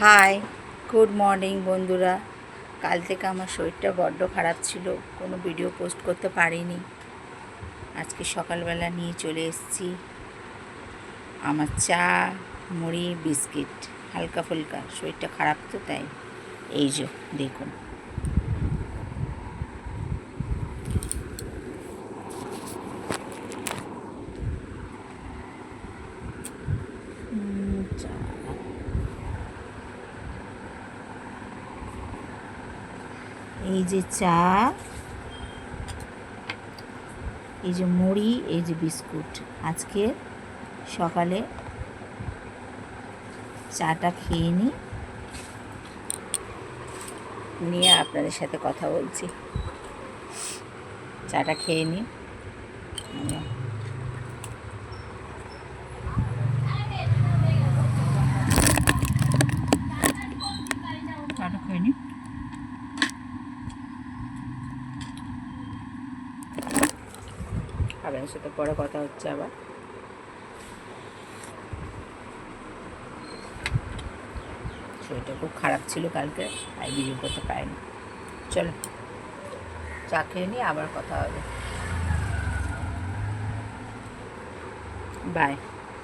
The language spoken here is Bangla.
হাই, গুড মর্নিং বন্ধুরা। কাল থেকে আমার শরীরটা বড্ড খারাপ ছিল, কোনো ভিডিও পোস্ট করতে পারিনি। আজকে সকালবেলা নিয়ে চলে এসেছি আমার চা, মুড়ি, বিস্কিট, হালকা ফুলকা। শরীরটা খারাপ তো তাই। এই যে দেখুন, এই যে চা, এই যে মুড়ি, এই যে বিস্কুট। আজকে সকালে চাটা খেয়ে নিয়ে আপনাদের সাথে কথা বলছি। চাটা খেয়ে নিই। চাটা খেয়ে নিই। আপনাদের সাথে পরে কথা হচ্ছে আবার। শরীরটা খুব খারাপ ছিল কালকে, তাই ভিডিও করতে পারিনি। চলো চা খেয়ে নিয়ে আবার কথা হবে। বাই।